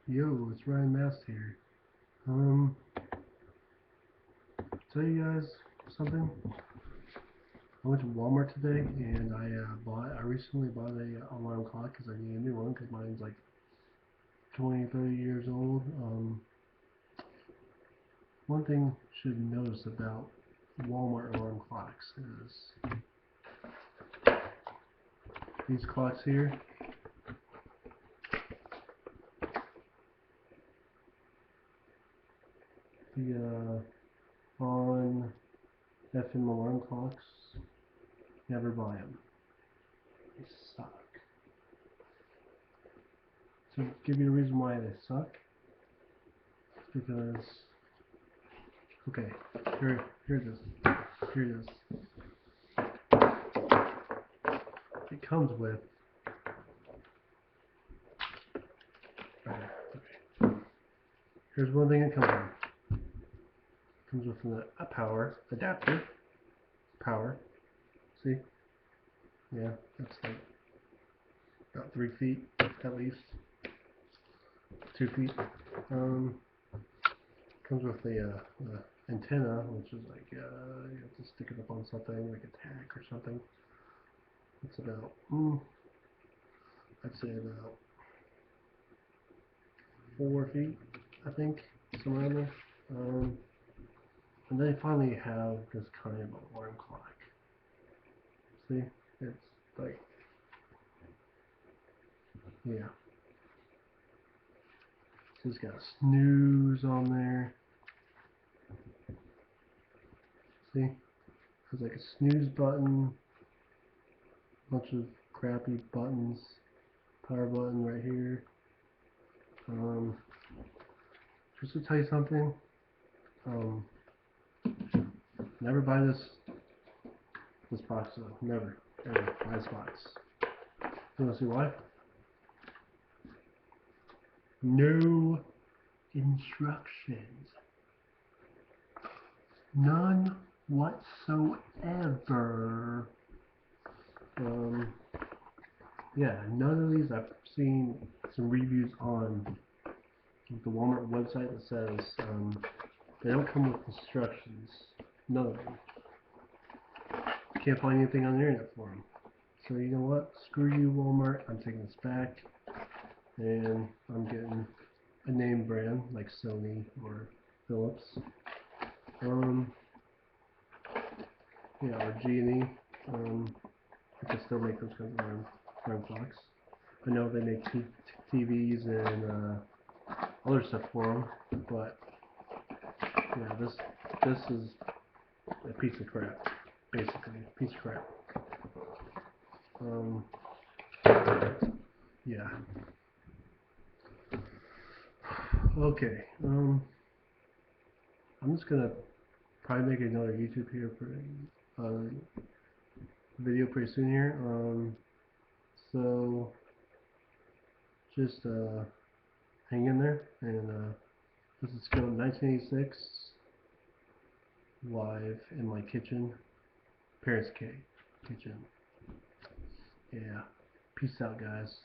Yo, it's Ryan Mast here. Tell you guys something. I went to Walmart today and I recently bought a alarm clock because I need a new one because mine's like 20-30 years old. One thing you should notice about Walmart alarm clocks is these clocks here. The ONN alarm clocks, never buy them. They suck. To give you a reason why they suck, it's because, okay, here it is. It comes with, here's one thing it comes with. It comes with a power adapter. Power. See? Yeah, that's like about 3 feet at least. 2 feet. Comes with the antenna, which is like you have to stick it up on something like a tack or something. It's about I'd say about 4 feet, I think, somewhere in there. And they finally have this kind of alarm clock. See, it's like, yeah. So it's got a snooze on there. See, there's like a snooze button, bunch of crappy buttons, power button right here. Just to tell you something, never buy this box though. Never, ever buy this box. You wanna see why? No instructions. None whatsoever. Yeah, none of these. I've seen some reviews on the Walmart website that says they don't come with instructions. None of them. Can't find anything on the internet for them. So you know what? Screw you, Walmart. I'm taking this back, and I'm getting a name brand like Sony or Philips. Yeah, or G&E. I can still make those kinds of alarm clocks. I know they make TVs and other stuff for them, but yeah, this is a piece of crap, basically a piece of crap. Yeah. Okay. I'm just gonna probably make another YouTube here for video pretty soon here. So just hang in there, and this is film 1986 live in my kitchen, parents' kitchen. Yeah, peace out, guys.